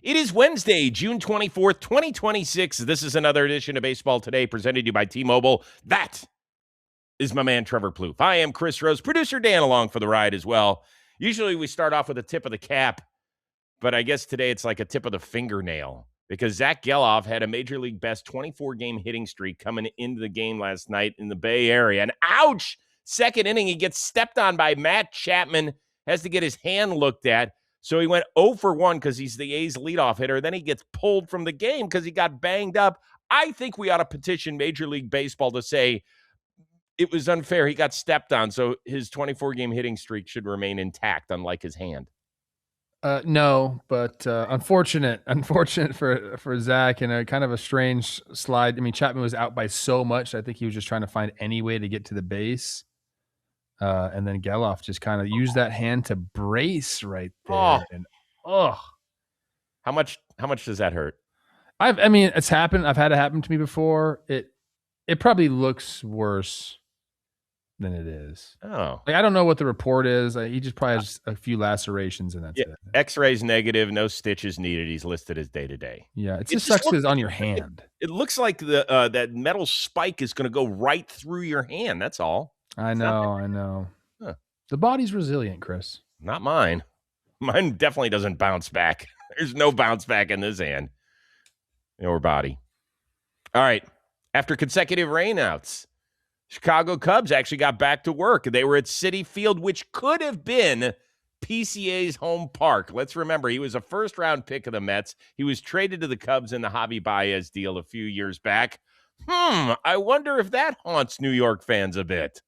It is Wednesday, June 24th, 2026. This is another edition of Baseball Today presented to you by T-Mobile. That is my man, Trevor Plouffe. I am Chris Rose, producer Dan along for the ride as well. Usually we start off with a tip of the cap, but I guess today it's like a tip of the fingernail because Zach Geloff had a Major League best 24-game hitting streak coming into the game last night in the Bay Area. And ouch! Second inning, he gets stepped on by Matt Chapman, has to get his hand looked at. So he went 0 for 1 because he's the A's leadoff hitter. Then he gets pulled from the game because he got banged up. I think we ought to petition Major League Baseball to say it was unfair. He got stepped on, so his 24-game hitting streak should remain intact, unlike his hand. No, but unfortunate for Zach, and a kind of a strange slide. I mean, Chapman was out by so much. I think he was just trying to find any way to get to the base. And then Geloff just kind of used that hand to brace right there. How much does that hurt? I mean, it's happened. I've had it happen to me before. It probably looks worse than it is. Oh. Like, I don't know what the report is. He just probably has a few lacerations and that's it. X-rays negative, no stitches needed. He's listed as day-to-day. Yeah, it just sucks because it's on your hand. It looks like that metal spike is going to go right through your hand. That's all. I know. Huh. The body's resilient, Chris. Not mine. Mine definitely doesn't bounce back. There's no bounce back in this hand or body. All right. After consecutive rainouts, Chicago Cubs actually got back to work. They were at Citi Field, which could have been PCA's home park. Let's remember, he was a first-round pick of the Mets. He was traded to the Cubs in the Javi Baez deal a few years back. I wonder if that haunts New York fans a bit.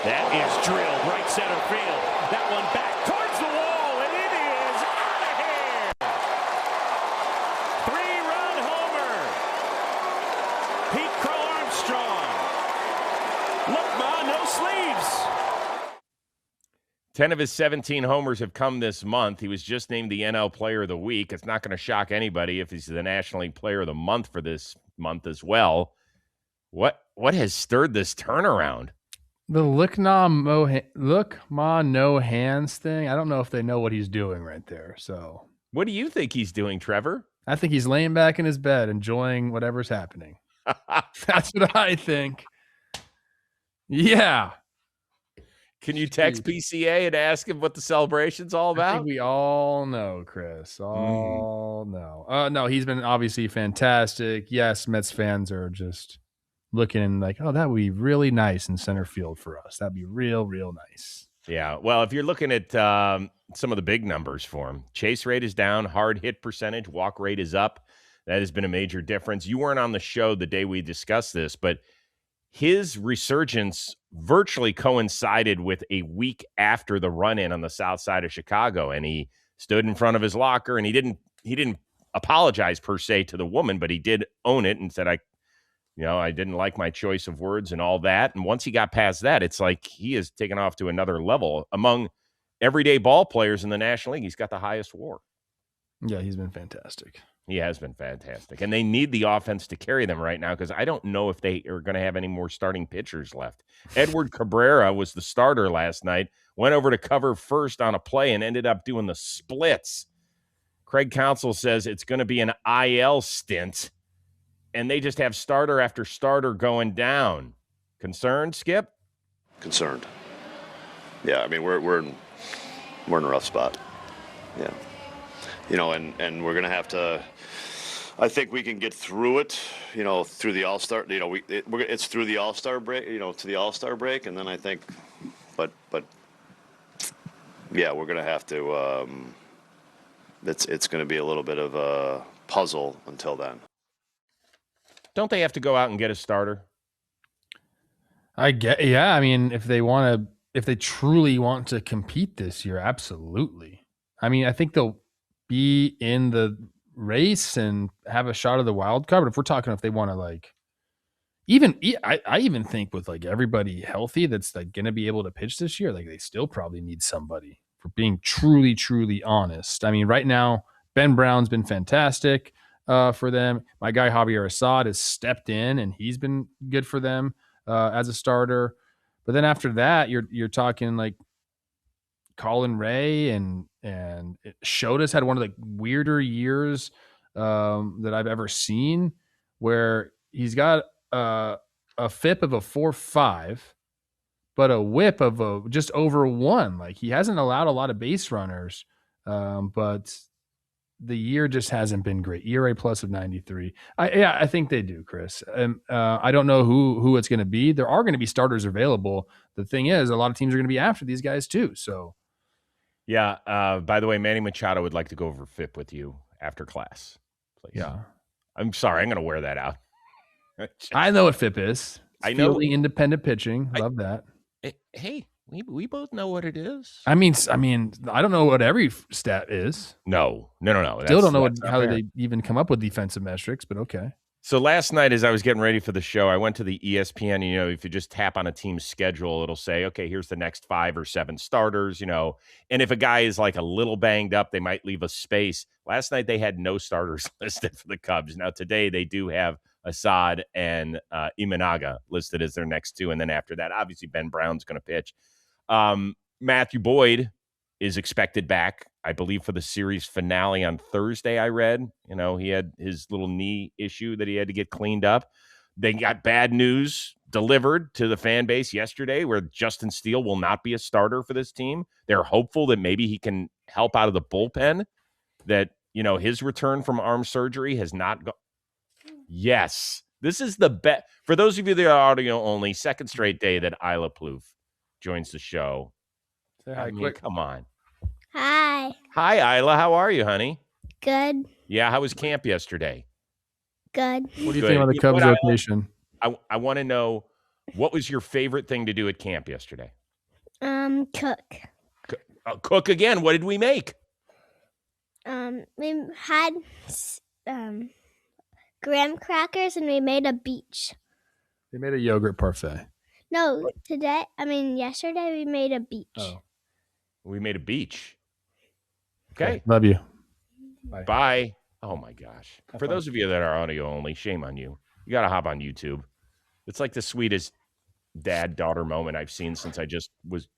That is drilled right center field. That one back towards the wall, and it is out of here. 3-run homer. Pete Crow Armstrong. Look, Ma, no sleeves. 10 of his 17 homers have come this month. He was just named the NL Player of the Week. It's not going to shock anybody if he's the National League Player of the Month for this month as well. What has stirred this turnaround? The look ma no hands thing. I don't know if they know what he's doing right there. So what do you think he's doing, Trevor? I think he's laying back in his bed enjoying whatever's happening. That's what I think. Yeah. Can you text PCA and ask him what the celebration's all about? I think we all know, Chris. All know. No, he's been obviously fantastic. Yes, Mets fans are just looking like, oh, that would be really nice in center field for us. That'd be real, real nice. Yeah. Well, if you're looking at some of the big numbers for him, chase rate is down, hard hit percentage, walk rate is up. That has been a major difference. You weren't on the show the day we discussed this, but his resurgence virtually coincided with a week after the run-in on the south side of Chicago, and he stood in front of his locker, and he didn't apologize per se to the woman, but he did own it and said, I didn't like my choice of words and all that. And once he got past that, it's like he has taken off to another level. Among everyday ball players in the National League, he's got the highest WAR. Yeah, he's been fantastic. He has been fantastic. And they need the offense to carry them right now because I don't know if they are going to have any more starting pitchers left. Edward Cabrera was the starter last night, went over to cover first on a play and ended up doing the splits. Craig Counsell says it's going to be an IL stint. And they just have starter after starter going down. Concerned, Skip? Concerned. Yeah, I mean we're in a rough spot. Yeah, and we're gonna have to. I think we can get through it. Through the All-Star. It's through the All-Star break. To the All-Star break, and then I think, but yeah, we're gonna have to. It's gonna be a little bit of a puzzle until then. Don't they have to go out and get a starter? Yeah. I mean, if they truly want to compete this year, absolutely. I mean, I think they'll be in the race and have a shot of the wild card. But if we're talking, if they want to I even think with like everybody healthy, that's like going to be able to pitch this year, like they still probably need somebody, for being truly, truly honest. I mean, right now, Ben Brown's been fantastic. For them. My guy Javier Assad has stepped in and he's been good for them as a starter. But then after that, you're talking like Colin Ray and Shodas had one of the weirder years that I've ever seen, where he's got a FIP of a 4.5, but a WHIP of just over 1. Like, he hasn't allowed a lot of base runners, but the year just hasn't been great. ERA plus of 93. I think they do, Chris. I don't know who it's going to be. There are going to be starters available. The thing is, a lot of teams are going to be after these guys too. So, yeah. By the way, Manny Machado would like to go over FIP with you after class, please. Yeah. I'm sorry. I'm going to wear that out. I know what FIP is. I know. Fielding independent pitching. Love that. Hey, we both know what it is. I mean, I don't know what every stat is. No. Still don't know how they even come up with defensive metrics, but okay. So last night, as I was getting ready for the show, I went to the ESPN. If you just tap on a team's schedule, it'll say, okay, here's the next 5 or 7 starters, And if a guy is like a little banged up, they might leave a space. Last night, they had no starters listed for the Cubs. Now, today, they do have Assad and Imanaga listed as their next 2. And then after that, obviously, Ben Brown's going to pitch. Matthew Boyd is expected back, I believe, for the series finale on Thursday, I read. He had his little knee issue that he had to get cleaned up. They got bad news delivered to the fan base yesterday where Justin Steele will not be a starter for this team. They're hopeful that maybe he can help out of the bullpen, that, his return from arm surgery has not gone. Yes, this is the bet. For those of you that are audio only, second straight day that Isla Plouffe joins the show. Say hi, quick. Come on. Hi. Hi, Isla. How are you, honey? Good. Yeah, how was camp yesterday? Good. What do you think about the Cubs rotation? I want to know, what was your favorite thing to do at camp yesterday? Cook. Cook again. What did we make? We had graham crackers and we made a beach. They made a yogurt parfait. No, yesterday we made a beach. Oh. We made a beach. Okay. Love you. Bye. Oh, my gosh. For those of you that are audio only, shame on you. You got to hop on YouTube. It's like the sweetest dad-daughter moment I've seen since I just was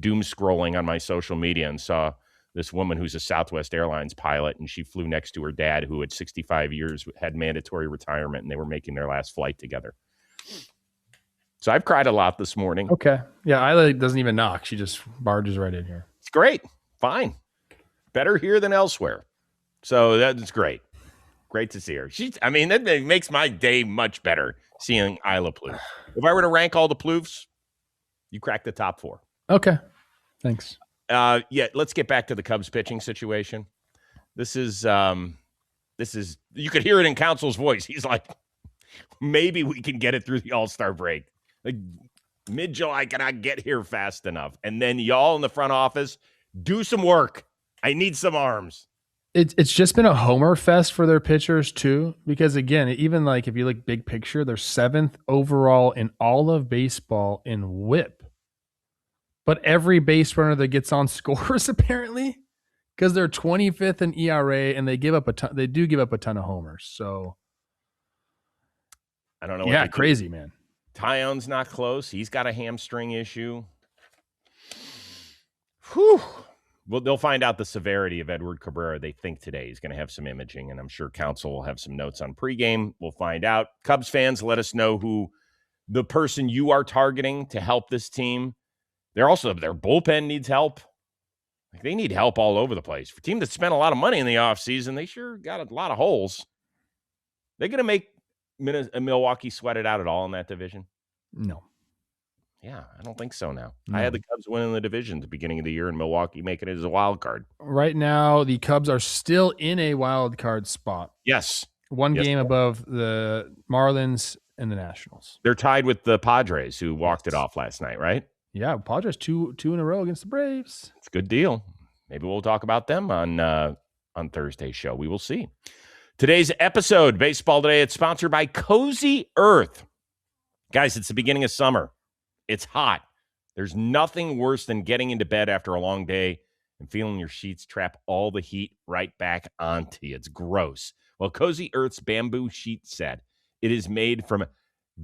doom scrolling on my social media and saw this woman who's a Southwest Airlines pilot, and she flew next to her dad, who at 65 years had mandatory retirement, and they were making their last flight together. So I've cried a lot this morning. Okay. Yeah, Isla doesn't even knock. She just barges right in here. It's great. Fine. Better here than elsewhere. So that's great. Great to see her. That makes my day much better, seeing Isla Plouffe. If I were to rank all the Plouffes, you crack the top 4. Okay. Thanks. Let's get back to the Cubs pitching situation. This is you could hear it in Council's voice. He's like, maybe we can get it through the All-Star break. Like, mid-July cannot get here fast enough. And then y'all in the front office, do some work. I need some arms. It's just been a homer fest for their pitchers too, because again, even like if you look big picture, they're 7th overall in all of baseball in WHIP. But every base runner that gets on scores apparently, because they're 25th in ERA and they give up a ton. They do give up a ton of homers. So I don't know. Yeah, crazy, man. Tyone's not close. He's got a hamstring issue. Whew. Well, they'll find out the severity of Edward Cabrera, they think, today. He's going to have some imaging, and I'm sure Council will have some notes on pregame. We'll find out. Cubs fans, let us know who the person you are targeting to help this team. Their bullpen needs help. Like, they need help all over the place. For a team that spent a lot of money in the offseason, they sure got a lot of holes. They're going to make Milwaukee sweat it out at all in that division? No. Yeah, I don't think so now. No. I had the Cubs winning the division at the beginning of the year and Milwaukee making it as a wild card. Right now, the Cubs are still in a wild card spot. Yes. One game above the Marlins and the Nationals. They're tied with the Padres, who walked it off last night, right? Yeah, Padres two in a row against the Braves. It's a good deal. Maybe we'll talk about them on Thursday's show. We will see. Today's episode, Baseball Today, it's sponsored by Cozy Earth. Guys, it's the beginning of summer. It's hot. There's nothing worse than getting into bed after a long day and feeling your sheets trap all the heat right back onto you. It's gross. Well, Cozy Earth's bamboo sheet set, it is made from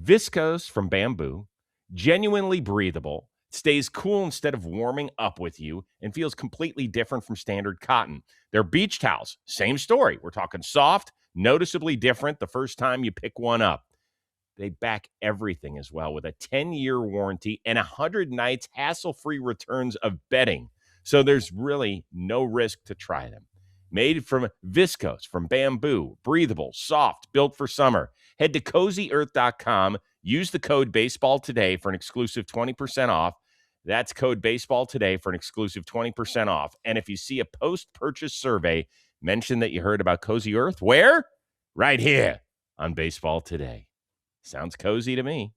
viscose from bamboo, genuinely breathable, stays cool instead of warming up with you, and feels completely different from standard cotton. Their beach towels, same story. We're talking soft, noticeably different the first time you pick one up. They back everything as well with a 10-year warranty and 100 nights hassle-free returns of bedding. So there's really no risk to try them. Made from viscose, from bamboo, breathable, soft, built for summer. Head to CozyEarth.com. Use the code BASEBALL today for an exclusive 20% off. That's code BASEBALL today for an exclusive 20% off. And if you see a post-purchase survey, mention that you heard about Cozy Earth. Where? Right here on Baseball Today. Sounds cozy to me.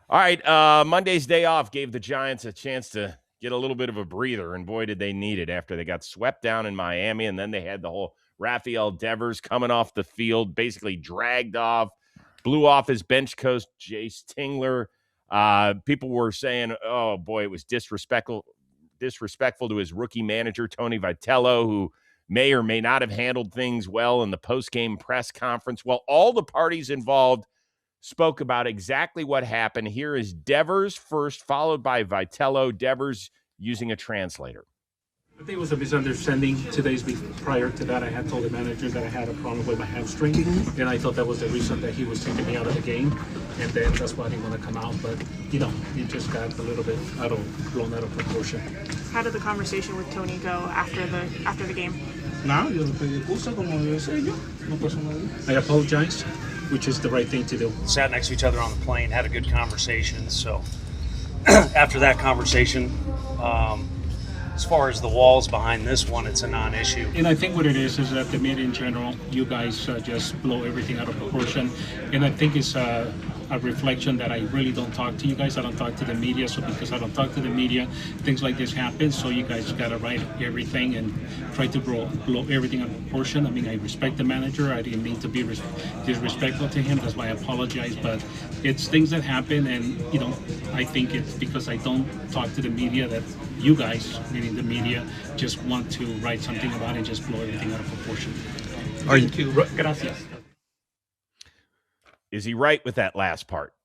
All right, Monday's day off gave the Giants a chance to get a little bit of a breather, and boy, did they need it after they got swept down in Miami, and then they had the whole Rafael Devers coming off the field, basically dragged off, blew off his bench coach, Jace Tingler. People were saying, oh, boy, it was disrespectful to his rookie manager, Tony Vitello, who may or may not have handled things well in the post-game press conference. Well, all the parties involved spoke about exactly what happened. Here is Devers first, followed by Vitello. Devers using a translator. I think it was a misunderstanding 2 days prior to that. I had told the manager that I had a problem with my hamstring, and I thought that was the reason that he was taking me out of the game, and then that's why I didn't want to come out. But, it just got a little bit blown out of proportion. How did the conversation with Tony go after the game? I apologize, which is the right thing to do. Sat next to each other on the plane, had a good conversation. So after that conversation, as far as the walls behind this one, it's a non-issue. And I think what it is that the media in general, you guys just blow everything out of proportion. And I think it's a reflection that I really don't talk to you guys. I don't talk to the media. So because I don't talk to the media, things like this happen. So you guys got to write everything and try to blow everything out of proportion. I mean, I respect the manager. I didn't mean to be disrespectful to him. That's why I apologize. But it's things that happen. And, I think it's because I don't talk to the media that you guys, meaning the media, just want to write something about it and just blow everything out of proportion. Thank you. Gracias. Is he right with that last part?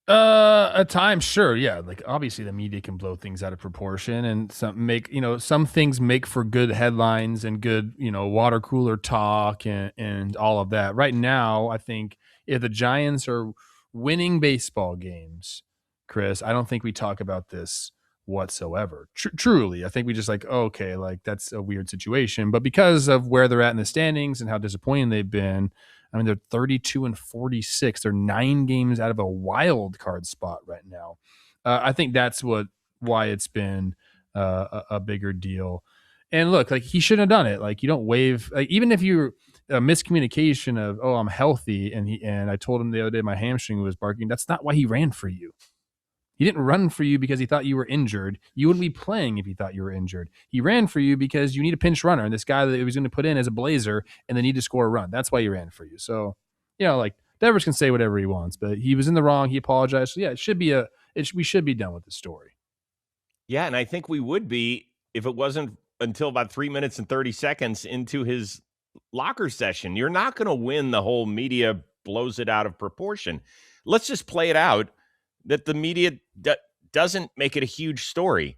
At times, sure, yeah. Like obviously, the media can blow things out of proportion, and some things make for good headlines and good, water cooler talk and all of that. Right now, I think if the Giants are winning baseball games, Chris, I don't think we talk about this whatsoever. Truly, I think we just okay, that's a weird situation. But because of where they're at in the standings and how disappointing they've been, I mean, they're 32-46. They're 9 games out of a wild card spot right now. I think that's why it's been a bigger deal. And look, he shouldn't have done it. You don't waive, even if you're a miscommunication of, oh, I'm healthy, and I told him the other day my hamstring was barking. That's not why he ran for you. He didn't run for you because he thought you were injured. You wouldn't be playing if he thought you were injured. He ran for you because you need a pinch runner, and this guy that he was going to put in as a Blazer, and they need to score a run. That's why he ran for you. So, Devers can say whatever he wants, but he was in the wrong. He apologized. So, yeah, we should be done with the story. Yeah, and I think we would be if it wasn't until about 3 minutes and 30 seconds into his locker session. You're not going to win the whole media blows it out of proportion. Let's just play it out that the media doesn't make it a huge story.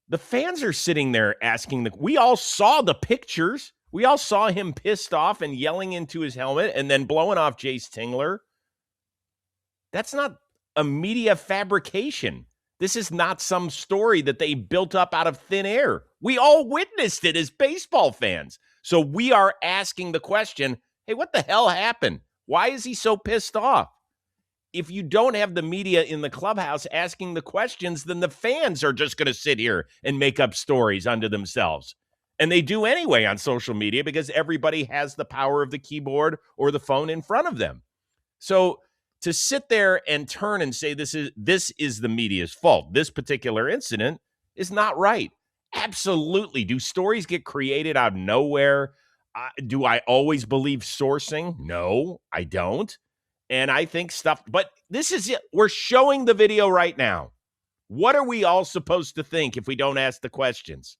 The fans are sitting there asking we all saw the pictures. We all saw him pissed off and yelling into his helmet and then blowing off Jace Tingler. That's not a media fabrication. This is not some story that they built up out of thin air. We all witnessed it as baseball fans. So we are asking the question, hey, what the hell happened? Why is he so pissed off? If you don't have the media in the clubhouse asking the questions, then the fans are just going to sit here and make up stories unto themselves. And they do anyway on social media because everybody has the power of the keyboard or the phone in front of them. So to sit there and turn and say this is the media's fault, this particular incident is not right. Absolutely. Do stories get created out of nowhere? Do I always believe sourcing? No, I don't. And I think but this is it. We're showing the video right now. What are we all supposed to think if we don't ask the questions?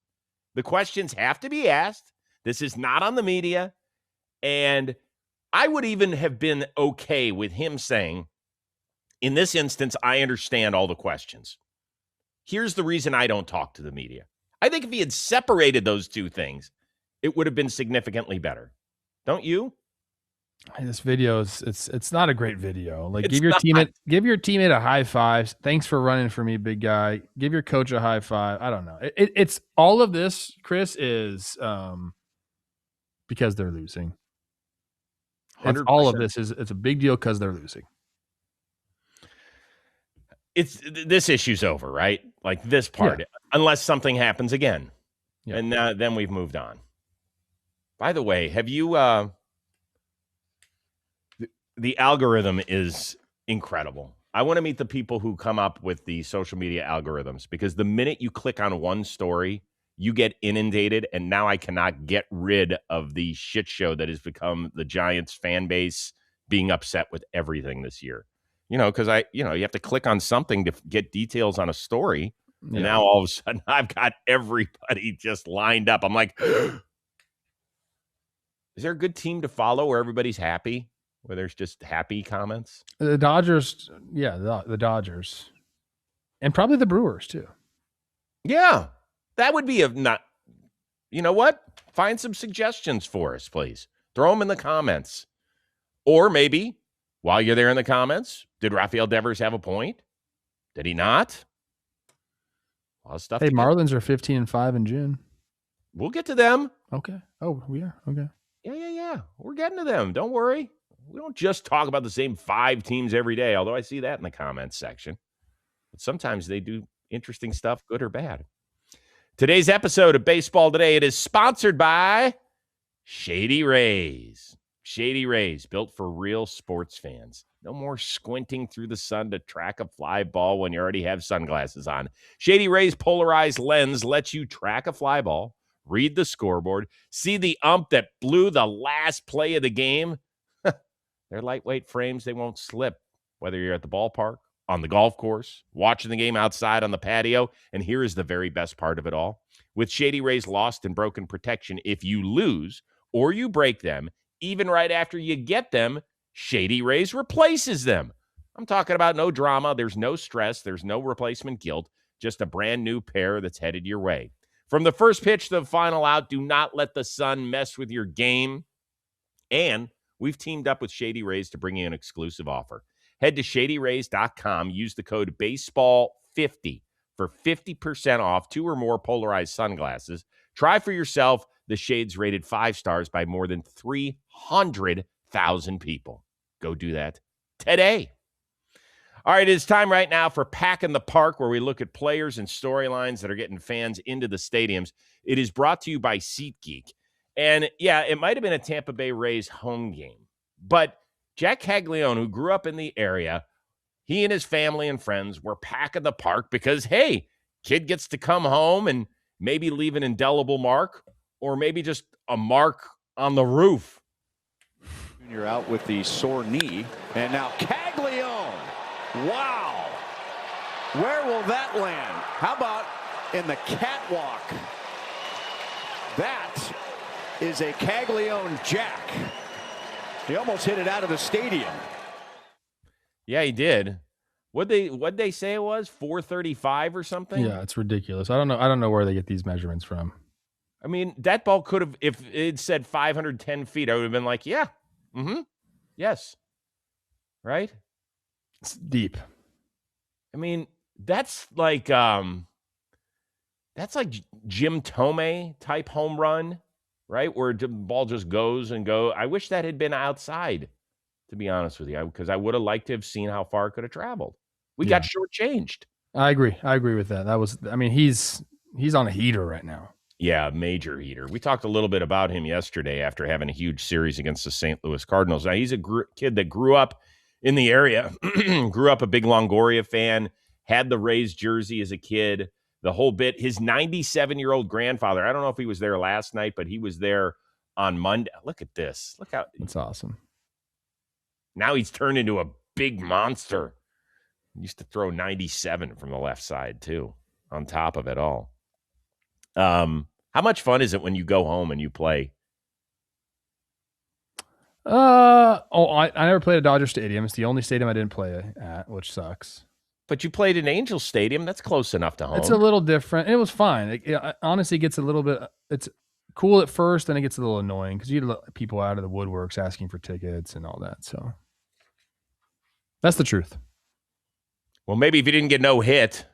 The questions have to be asked. This is not on the media. And I would even have been okay with him saying, In this instance, I understand all the questions. Here's the reason I don't talk to the media. I think if he had separated those two things, it would have been significantly better. Don't you? Hey, this video is it's not a great video. Like It's give your not. teammate a high five. Thanks for running for me, big guy. Give your coach a high five. I don't know. It's all of this, Chris, is because they're losing. It's all of 100%. this it's a big deal because they're losing. This issue's over, right? Like this part, unless something happens again. Yeah. And then we've moved on. By the way, have you the algorithm is incredible. I want to meet the people who come up with the social media algorithms, because the minute you click on one story, you get inundated, and now I cannot get rid of the shit show that has become the Giants fan base being upset with everything this year. Because you have to click on something to get details on a story. And now all of a sudden I've got everybody just lined up. I'm like, is there a good team to follow where everybody's happy? Where there's just happy comments? The Dodgers, the Dodgers. And probably the Brewers too. Yeah. That would be not. You know what? Find some suggestions for us, please. Throw them in the comments. Or maybe while you're there in the comments, did Rafael Devers have a point? Did he not? A lot of stuff. Hey, Marlins are 15-5 in June. We'll get to them. Okay. Oh, we are. Okay. Yeah. We're getting to them. Don't worry. We don't just talk about the same 5 teams every day, although I see that in the comments section. But sometimes they do interesting stuff, good or bad. Today's episode of Baseball Today, it is sponsored by Shady Rays. Shady Rays, built for real sports fans. No more squinting through the sun to track a fly ball when you already have sunglasses on. Shady Rays polarized lens lets you track a fly ball, read the scoreboard, see the ump that blew the last play of the game. They're lightweight frames. They won't slip, whether you're at the ballpark, on the golf course, watching the game outside on the patio. And here is the very best part of it all. With Shady Rays lost and broken protection, if you lose or you break them, even right after you get them, Shady Rays replaces them. I'm talking about no drama. There's no stress. There's no replacement guilt. Just a brand new pair that's headed your way. From the first pitch to the final out, do not let the sun mess with your game. And we've teamed up with Shady Rays to bring you an exclusive offer. Head to shadyrays.com. Use the code BASEBALL50 for 50% off 2 or more polarized sunglasses. Try for yourself the shades rated 5 stars by more than 300,000 people. Go do that today. All right, it's time right now for Packing the Park, where we look at players and storylines that are getting fans into the stadiums. It is brought to you by SeatGeek. And yeah, it might have been a Tampa Bay Rays home game, but Jack Caglione, who grew up in the area, he and his family and friends were packing the park because, hey, kid gets to come home and maybe leave an indelible mark, or maybe just a mark on the roof. Junior out with the sore knee, and now Caglione. Wow. Where will that land? How about in the catwalk? That is a Caglione jack. He almost hit it out of the stadium. Yeah, he did. What'd they say it was? 435 or something? Yeah, it's ridiculous. I don't know where they get these measurements from. I mean, that ball could have, if it said 510 feet, I would have been like, yeah. Mm-hmm. Yes. Right? It's deep. I mean, that's like Jim Thome type home run, right? Where the ball just goes and go. I wish that had been outside, to be honest with you, because I would have liked to have seen how far it could have traveled. We got shortchanged. I agree with that. He's on a heater right now. Yeah, major heater. We talked a little bit about him yesterday after having a huge series against the St. Louis Cardinals. Now, he's a kid that grew up in the area, grew up a big Longoria fan, had the Rays jersey as a kid, the whole bit. His 97-year-old grandfather, I don't know if he was there last night, but he was there on Monday. Look at this. Look how. That's awesome. Now he's turned into a big monster. He used to throw 97 from the left side, too, on top of it all. How much fun is it when you go home and you play? I never played at Dodger Stadium. It's the only stadium I didn't play at, which sucks. But you played in Angel Stadium. That's close enough to home. It's a little different. It was fine. It honestly gets a little bit. It's cool at first, then it gets a little annoying because you let people out of the woodworks asking for tickets and all that. So that's the truth. Well, maybe if you didn't get no hit.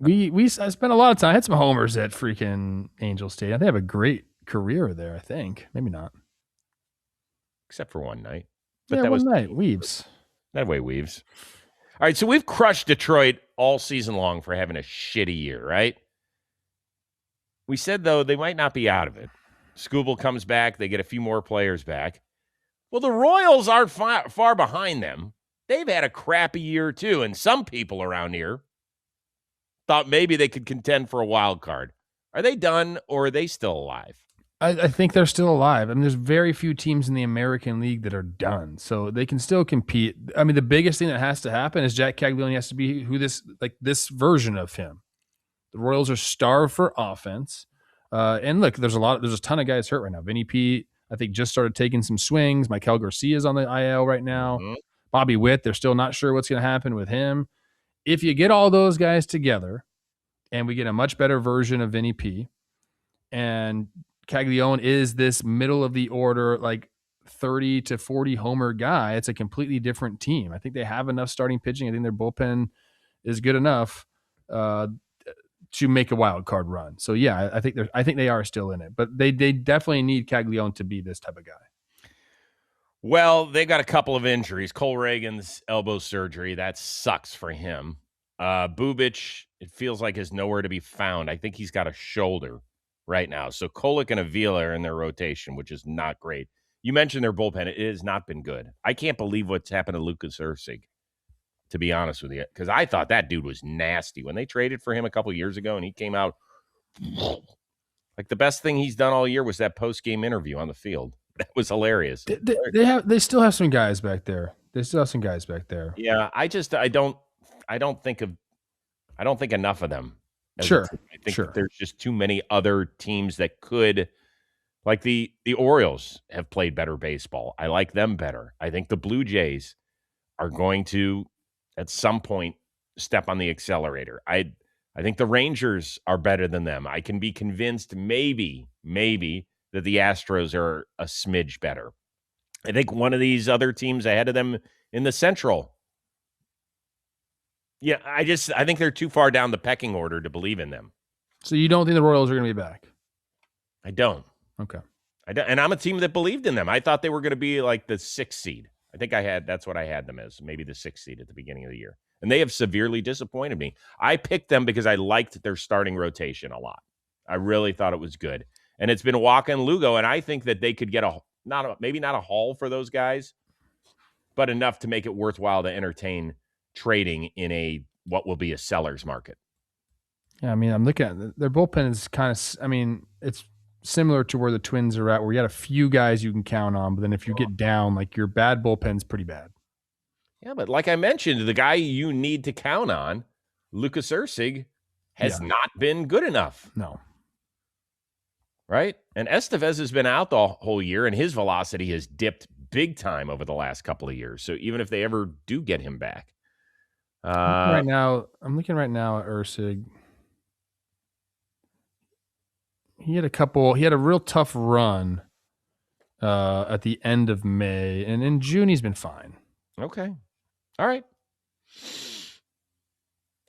I spent a lot of time. I had some homers at freaking Angel Stadium. They have a great career there. I think maybe not, except for one night. But yeah, that was one night. Weaves. That way weaves. All right, so we've crushed Detroit all season long for having a shitty year, right? We said, though, they might not be out of it. Skubal comes back. They get a few more players back. Well, the Royals aren't far behind them. They've had a crappy year, too, and some people around here thought maybe they could contend for a wild card. Are they done, or are they still alive? I think they're still alive. I mean, there's very few teams in the American League that are done, so they can still compete. I mean, the biggest thing that has to happen is Jack Caglione has to be this version of him. The Royals are starved for offense, and look, there's a ton of guys hurt right now. Vinny P, I think, just started taking some swings. Michael Garcia is on the IL right now. Mm-hmm. Bobby Witt, they're still not sure what's going to happen with him. If you get all those guys together, and we get a much better version of Vinny P, and Caglione is this middle of the order, like 30 to 40 homer guy, it's a completely different team. I think they have enough starting pitching. I think their bullpen is good enough to make a wild card run. So yeah, I think they are still in it, but they definitely need Caglione to be this type of guy. Well, they got a couple of injuries. Cole Reagan's elbow surgery, that sucks for him. Bubic, it feels like, is nowhere to be found. I think he's got a shoulder right now. So Kolek and Avila are in their rotation, which is not great. You mentioned their bullpen. It has not been good. I can't believe what's happened to Lucas Ursig, to be honest with you, because I thought that dude was nasty. When they traded for him a couple years ago and he came out, like, the best thing he's done all year was that post-game interview on the field. That was hilarious. They still have some guys back there. Yeah, I don't think enough of them. Sure. I think there's just too many other teams that could, like the Orioles have played better baseball. I like them better. I think the Blue Jays are going to, at some point, step on the accelerator. I think the Rangers are better than them. I can be convinced maybe that the Astros are a smidge better. I think one of these other teams ahead of them in the Central. Yeah, I think they're too far down the pecking order to believe in them. So you don't think the Royals are going to be back? I don't. Okay. I don't, and I'm a team that believed in them. I thought they were going to be like the 6th seed. I think that's what I had them as, maybe the 6th seed at the beginning of the year. And they have severely disappointed me. I picked them because I liked their starting rotation a lot. I really thought it was good. And it's been Walker and Lugo, and I think that they could get maybe not a haul for those guys, but enough to make it worthwhile to entertain trading in what will be a seller's market. Yeah, I mean, I'm looking at their bullpen is kind of, I mean, it's similar to where the Twins are at, where you got a few guys you can count on, but then if you get down, like, your bad bullpen's pretty bad. Yeah, but like I mentioned, the guy you need to count on, Lucas Ursig, has not been good enough. No. Right? And Estevez has been out the whole year, and his velocity has dipped big time over the last couple of years. So even if they ever do get him back. I'm looking right now at Ursig. He had a real tough run at the end of May, and in June he's been fine. Okay. All right.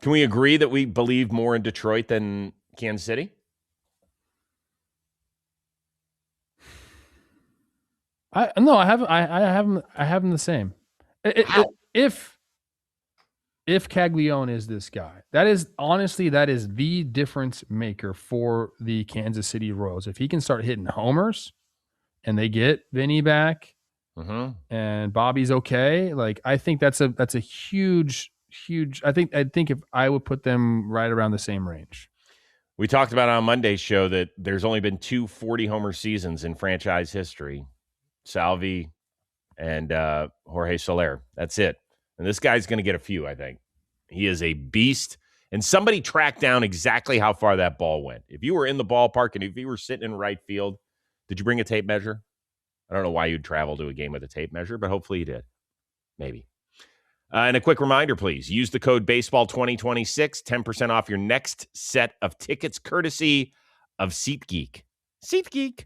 Can we agree that we believe more in Detroit than Kansas City? I have them the same. If Caglione is this guy, that is the difference maker for the Kansas City Royals. If he can start hitting homers and they get Vinny back and Bobby's okay, like, I think that's a huge. I think if I would put them right around the same range. We talked about on Monday's show that there's only been 2 40-homer seasons in franchise history. Salvi and Jorge Soler. That's it. And this guy's going to get a few, I think. He is a beast. And somebody tracked down exactly how far that ball went. If you were in the ballpark and if you were sitting in right field, Did you bring a tape measure? I don't know why you'd travel to a game with a tape measure, but hopefully you did. Maybe. And a quick reminder, please. Use the code BASEBALL2026, 10% off your next set of tickets, courtesy of SeatGeek. SeatGeek.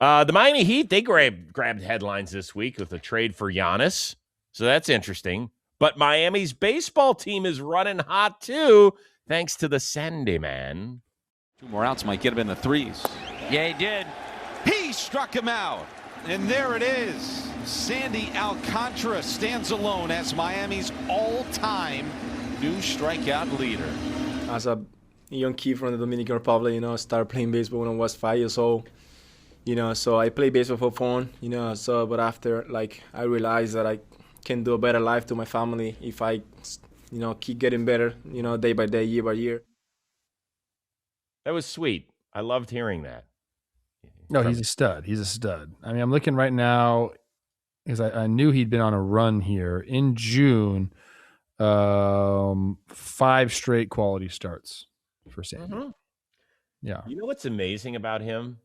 The Miami Heat, they grabbed headlines this week with a trade for Giannis. So that's interesting. But Miami's baseball team is running hot, too, thanks to the Sandy Man. 2 more outs might get him in the threes. Yeah, he did. He struck him out. And there it is. Sandy Alcantara stands alone as Miami's all-time new strikeout leader. As a young kid from the Dominican Republic, you know, I started playing baseball when I was 5 years old. You know, so I play baseball for fun, you know, so, but after, like, I realized that I can do a better life to my family if I, you know, keep getting better, you know, day by day, year by year. That was sweet. I loved hearing that. No, he's a stud. He's a stud. I mean, I'm looking right now because I knew he'd been on a run here in June. 5 straight quality starts for Sandy. Mm-hmm. Yeah. You know what's amazing about him?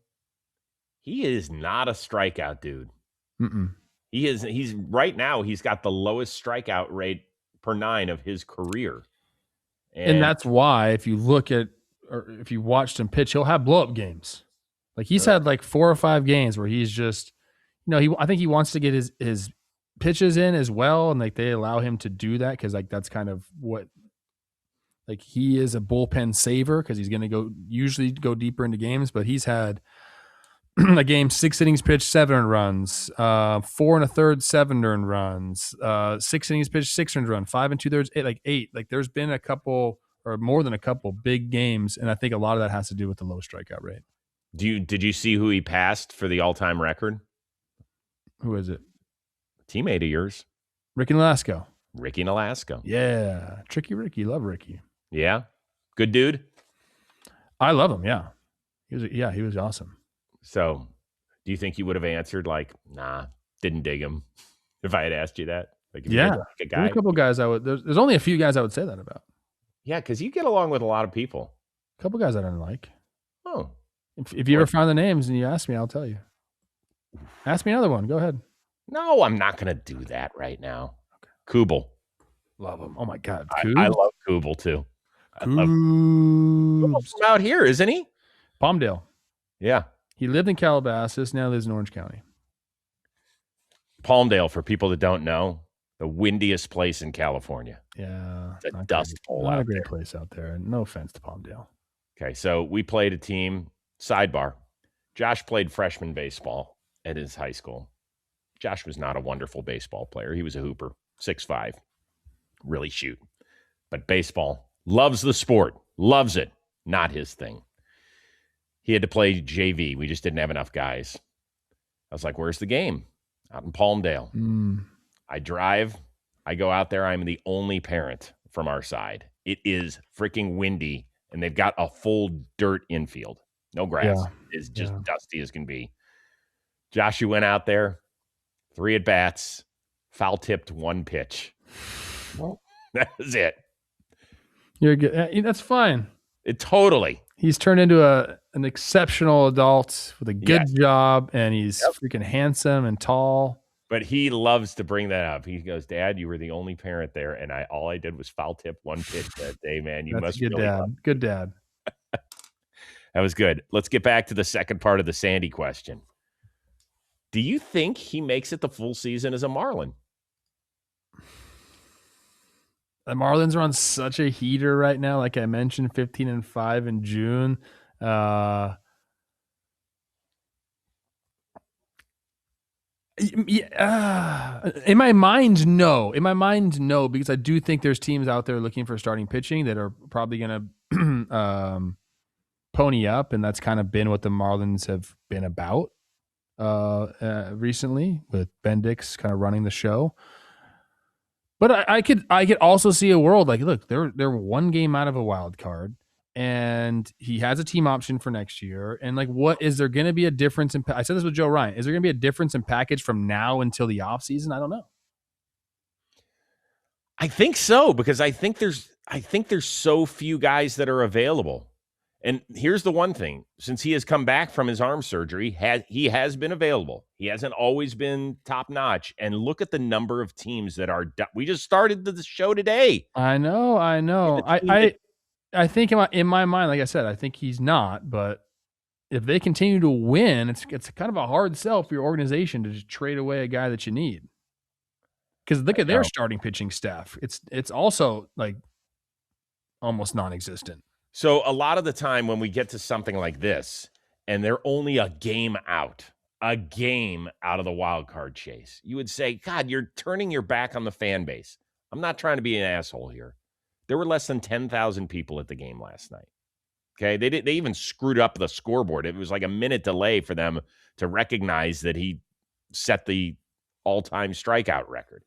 He is not a strikeout dude. Mm-mm. He's right now, he's got the lowest strikeout rate per 9 of his career. And that's why if you look at, or if you watched him pitch, he'll have blow up games. Like he's had like 4 or 5 games where he's just, you know, I think he wants to get his pitches in as well. And like they allow him to do that. Cause like, that's kind of what, like he is a bullpen saver because he's going to usually go deeper into games, but he's had a game, 6 innings pitched, 7 earned runs, 4 1/3, 7 earned runs, 6 innings pitched, 6 earned runs, 5 2/3, 8. Like there's been a couple or more than a couple big games. And I think a lot of that has to do with the low strikeout rate. Did you see who he passed for the all-time record? Who is it? Teammate of yours. Ricky Nolasco. Ricky Nolasco. Yeah. Tricky Ricky. Love Ricky. Yeah. Good dude. I love him. Yeah. He was awesome. So do you think you would have answered like, nah, didn't dig him if I had asked you that? Like, if you had, like, a guy. There's a couple guys there's only a few guys I would say that about. Yeah. Cause you get along with a lot of people. A couple guys I don't like. Oh. If you ever find the names and you ask me, I'll tell you. Ask me another one. Go ahead. No, I'm not going to do that right now. Okay. Kubel. Love him. Oh, my God. I love Kubel, too. Kubel's from out here, isn't he? Palmdale. Yeah. He lived in Calabasas. Now lives in Orange County. Palmdale, for people that don't know, the windiest place in California. Yeah. It's a dust bowl Not out a great there. place out there. No offense to Palmdale. Okay, so we played a team. Sidebar. Josh played freshman baseball at his high school. Josh was not a wonderful baseball player. He was a hooper, 6'5", really shoot. But baseball, loves the sport, loves it, not his thing. He had to play JV. We just didn't have enough guys. I was like, where's the game? Out in Palmdale. I drive. I go out there. I'm the only parent from our side. It is freaking windy, and they've got a full dirt infield. No grass. Yeah. It's just dusty as can be. Joshua went out there, 3 at-bats, foul-tipped 1 pitch. That was it. You're good. That's fine. It totally. He's turned into an exceptional adult with a good job, and he's freaking handsome and tall. But he loves to bring that up. He goes, Dad, you were the only parent there, and all I did was foul-tip 1 pitch that day, man. You That's must good really dad. love Good dad. That was good. Let's get back to the second part of the Sandy question. Do you think he makes it the full season as a Marlin? The Marlins are on such a heater right now. Like I mentioned, 15-5 in June. In my mind, no. Because I do think there's teams out there looking for starting pitching that are probably going to pony up, and that's kind of been what the Marlins have been about recently, with Bendix kind of running the show. But I could also see a world like, look, they're 1 game out of a wild card, and he has a team option for next year. And like, what is there going to be a difference in? I said this with Joe Ryan. Is there going to be a difference in package from now until the offseason? I don't know. I think so, because I think there's so few guys that are available. And here's the one thing. Since he has come back from his arm surgery, he has been available. He hasn't always been top-notch. And look at the number of teams that are – we just started the show today. I know. I think in my mind, like I said, I think he's not. But if they continue to win, it's kind of a hard sell for your organization to just trade away a guy that you need. Because look at their starting pitching staff. It's also like almost non-existent. So a lot of the time when we get to something like this and they're only a game out of the wild card chase, you would say, God, you're turning your back on the fan base. I'm not trying to be an asshole here. There were less than 10,000 people at the game last night. Okay, they even screwed up the scoreboard. It was like a minute delay for them to recognize that he set the all-time strikeout record.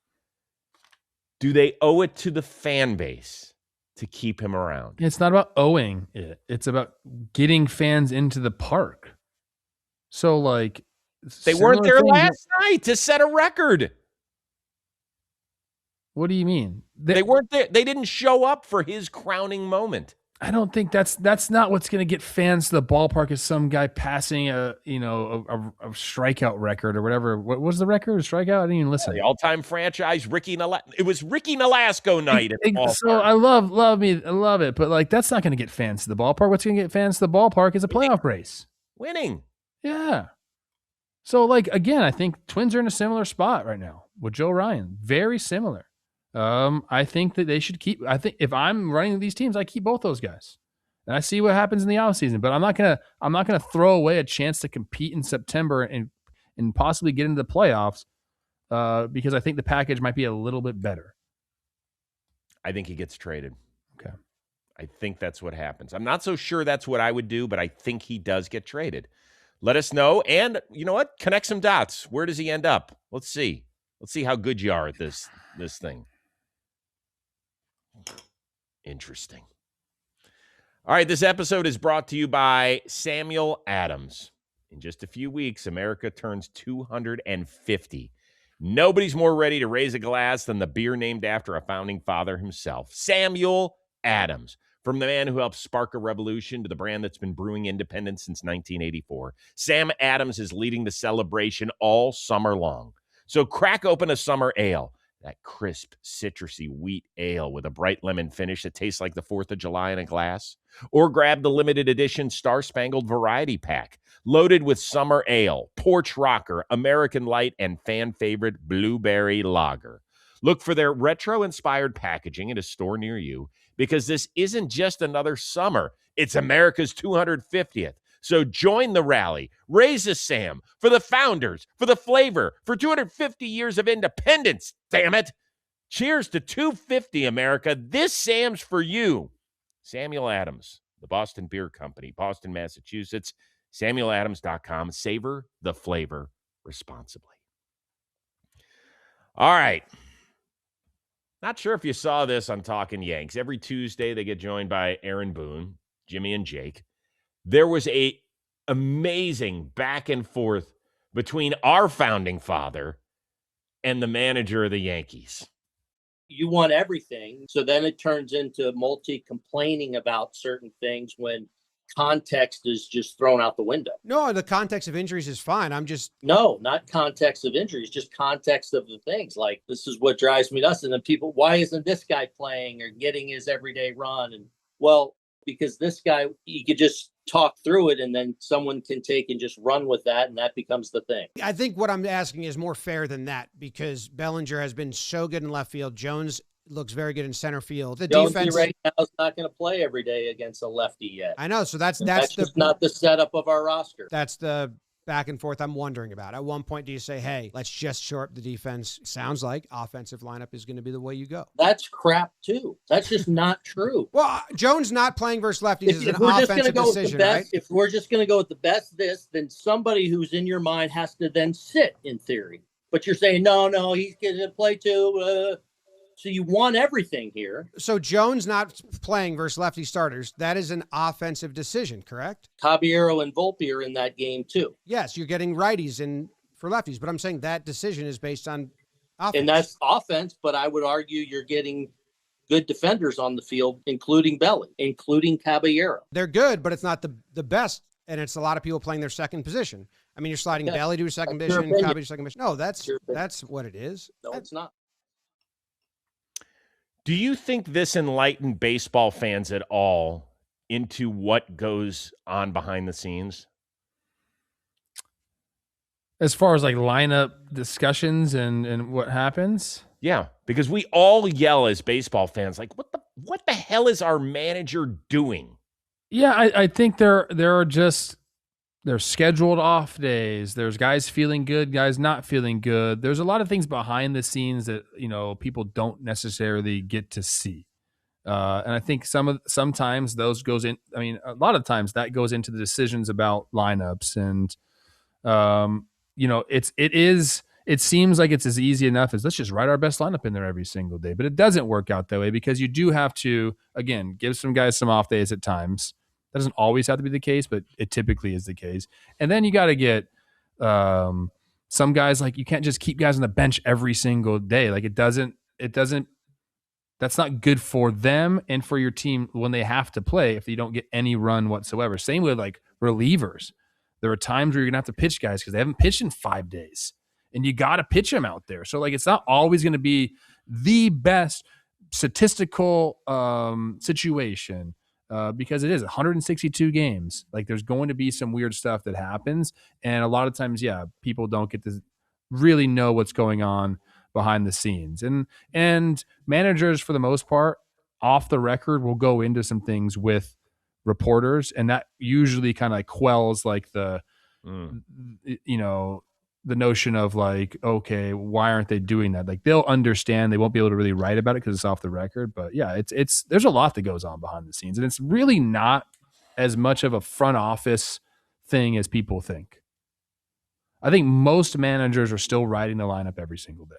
Do they owe it to the fan base to keep him around? It's not about owing it. It's about getting fans into the park. So, like, they weren't there last night to set a record. What do you mean? They weren't there. They didn't show up for his crowning moment. I don't think that's not what's going to get fans to the ballpark. Is some guy passing a strikeout record or whatever? What was the record? A strikeout? I didn't even listen. The all-time franchise, it was Ricky Nolasco night. So I love it, but like that's not going to get fans to the ballpark. What's going to get fans to the ballpark is a playoff race. Winning. Yeah. So like again, I think Twins are in a similar spot right now with Joe Ryan. Very similar. I think that they should keep. I think if I'm running these teams, I keep both those guys, and I see what happens in the offseason. But I'm not gonna throw away a chance to compete in September and possibly get into the playoffs because I think the package might be a little bit better. I think he gets traded. Okay, I think that's what happens. I'm not so sure that's what I would do, but I think he does get traded. Let us know, and you know what? Connect some dots. Where does he end up? Let's see. Let's see how good you are at this thing. Interesting. All right, this episode is brought to you by Samuel Adams. In just a few weeks, America turns 250. Nobody's more ready to raise a glass than the beer named after a founding father himself, Samuel Adams. From the man who helped spark a revolution to the brand that's been brewing independence since 1984, Sam Adams is leading the celebration all summer long. So crack open a summer ale. That crisp, citrusy wheat ale with a bright lemon finish that tastes like the 4th of July in a glass. Or grab the limited edition Star Spangled Variety Pack, loaded with summer ale, porch rocker, American Light, and fan favorite Blueberry Lager. Look for their retro-inspired packaging at a store near you, because this isn't just another summer. It's America's 250th. So join the rally, raise a Sam, for the founders, for the flavor, for 250 years of independence, damn it. Cheers to 250, America. This Sam's for you. Samuel Adams, the Boston Beer Company, Boston, Massachusetts, SamuelAdams.com. Savor the flavor responsibly. All right. Not sure if you saw this on Talking Yanks. Every Tuesday, they get joined by Aaron Boone, Jimmy, and Jake. There was a amazing back and forth between our founding father and the manager of the Yankees. You want everything, so then it turns into complaining about certain things when context is just thrown out the window. No, the context of injuries is fine. No, not context of injuries, just context of the things. Like, this is what drives me nuts. And then people, why isn't this guy playing or getting his everyday run? And well, because this guy, he could just talk through it and then someone can take and just run with that, and that becomes the thing. I think what I'm asking is more fair than that, because Bellinger has been so good in left field. Jones looks very good in center field. The Jonesy defense right now is not going to play every day against a lefty yet. I know, so that's just not the setup of our roster. That's the back and forth I'm wondering about. At one point, do you say, hey, let's just shore up the defense? Sounds like offensive lineup is going to be the way you go. That's crap, too. That's just not true. Well, Jones not playing versus lefties is an offensive decision, right? If we're just going to go with the best then somebody who's in your mind has to then sit, in theory. But you're saying, no, he's going to play too. So you want everything here. So Jones not playing versus lefty starters, that is an offensive decision, correct? Caballero and Volpe are in that game too. Yes, you're getting righties in for lefties, but I'm saying that decision is based on offense. And that's offense, but I would argue you're getting good defenders on the field, including Belly, including Caballero. They're good, but it's not the best. And it's a lot of people playing their second position. I mean, you're sliding Belly to a second position, Cabby to second position. No, that's what it is. No, it's not. Do you think this enlightened baseball fans at all into what goes on behind the scenes? As far as like lineup discussions and what happens? Yeah, because we all yell as baseball fans, like, what the hell is our manager doing? Yeah, I think there are just there's scheduled off days. There's guys feeling good, guys not feeling good. There's a lot of things behind the scenes that people don't necessarily get to see. And I think sometimes those goes in. I mean, a lot of times that goes into the decisions about lineups, and it seems like it's as easy enough as let's just write our best lineup in there every single day, but it doesn't work out that way because you do have to again give some guys some off days at times. That doesn't always have to be the case, but it typically is the case. And then you got to get some guys, like you can't just keep guys on the bench every single day. Like it doesn't. That's not good for them and for your team when they have to play if you don't get any run whatsoever. Same with like relievers. There are times where you're going to have to pitch guys because they haven't pitched in 5 days. And you got to pitch them out there. So like it's not always going to be the best statistical situation because it is 162 games. Like there's going to be some weird stuff that happens. And a lot of times, people don't get to really know what's going on behind the scenes. And managers, for the most part, off the record, will go into some things with reporters, and that usually kind of like quells like the notion of like, okay, why aren't they doing that? Like they'll understand. They won't be able to really write about it because it's off the record. But yeah, it's there's a lot that goes on behind the scenes, and it's really not as much of a front office thing as people think. I think most managers are still writing the lineup every single day.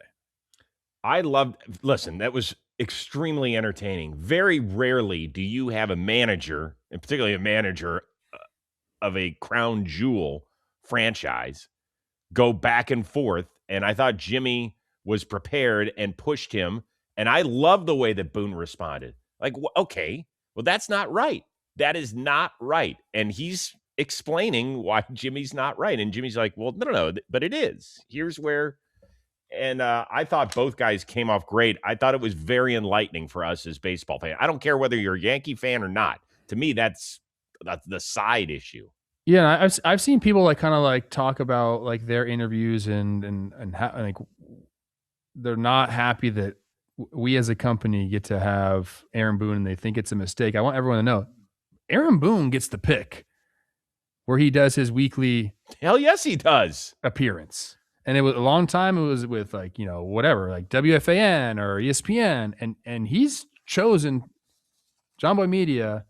Listen, that was extremely entertaining. Very rarely do you have a manager, and particularly a manager of a crown jewel franchise, go back and forth. And I thought Jimmy was prepared and pushed him. And I love the way that Boone responded. Like, okay, well, that's not right. That is not right. And he's explaining why Jimmy's not right. And Jimmy's like, well, no, but it is. Here's where. And I thought both guys came off great. I thought it was very enlightening for us as baseball fans. I don't care whether you're a Yankee fan or not. To me, that's the side issue. Yeah, I've seen people like kind of like talk about like their interviews and like they're not happy that we as a company get to have Aaron Boone and they think it's a mistake. I want everyone to know Aaron Boone gets the pick where he does his weekly. Hell yes, he does. Appearance. And it was a long time. It was with like, whatever, like WFAN or ESPN. And he's chosen John Boy Media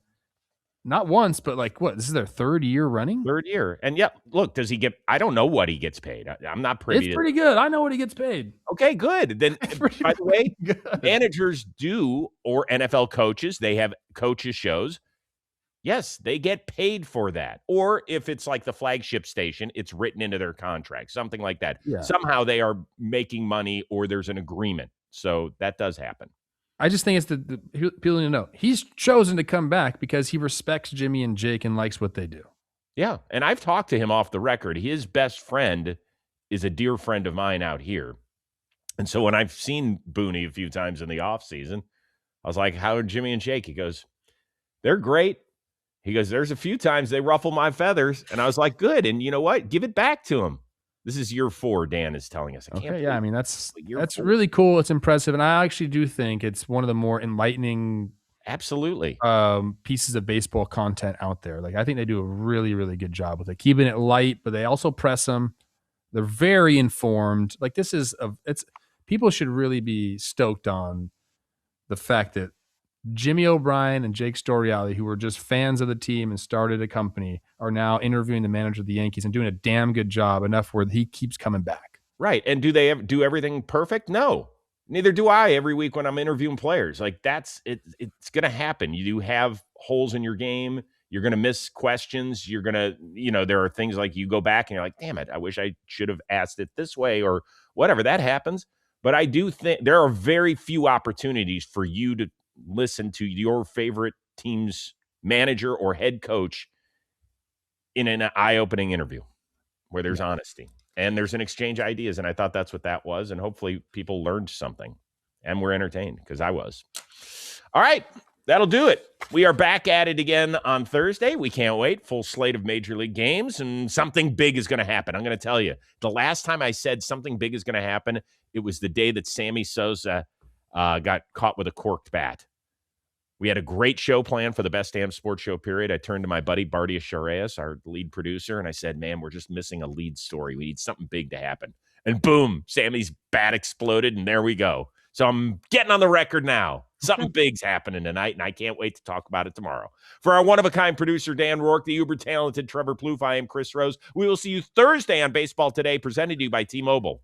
not once, but like what? This is their 3rd year running? 3rd year. And yeah, look, does he get, I don't know what he gets paid. I'm not privy to. It's pretty good. I know what he gets paid. Okay, good. Then by the way, managers do, or NFL coaches, they have coaches shows. Yes, they get paid for that. Or if it's like the flagship station, it's written into their contract, something like that. Yeah. Somehow they are making money or there's an agreement. So that does happen. I just think it's the people need to know. He's chosen to come back because he respects Jimmy and Jake and likes what they do. Yeah, and I've talked to him off the record. His best friend is a dear friend of mine out here. And so when I've seen Boone a few times in the offseason, I was like, how are Jimmy and Jake? He goes, they're great. He goes, there's a few times they ruffle my feathers. And I was like, good. And you know what? Give it back to him. This is year 4, Dan is telling us. Okay, yeah, I mean, that's really cool. It's impressive. And I actually do think it's one of the more enlightening absolutely pieces of baseball content out there. Like, I think they do a really, really good job with it, keeping it light, but they also press them. They're very informed. Like, people should really be stoked on the fact that Jimmy O'Brien and Jake Storiale, who were just fans of the team and started a company, are now interviewing the manager of the Yankees and doing a damn good job, enough where he keeps coming back. Right. And do they do everything perfect? No. Neither do I every week when I'm interviewing players. Like, that's it. It's going to happen. You do have holes in your game. You're going to miss questions. You're going to, there are things like you go back and you're like, damn it, I wish I should have asked it this way or whatever. That happens. But I do think there are very few opportunities for you to listen to your favorite team's manager or head coach in an eye-opening interview where there's honesty and there's an exchange of ideas. And I thought that's what that was. And hopefully people learned something and were entertained, because I was. All right. That'll do it. We are back at it again on Thursday. We can't wait. Full slate of Major League games, and something big is going to happen. I'm going to tell you, the last time I said something big is going to happen, it was the day that Sammy Sosa got caught with a corked bat. We had a great show planned for the Best Damn Sports Show period. I turned to my buddy, Bardia Shareas, our lead producer, and I said, man, we're just missing a lead story. We need something big to happen. And boom, Sammy's bat exploded, and there we go. So I'm getting on the record now. Something big's happening tonight, and I can't wait to talk about it tomorrow. For our one-of-a-kind producer, Dan Rourke, the uber-talented Trevor Plouffe, I am Chris Rose. We will see you Thursday on Baseball Today, presented to you by T-Mobile.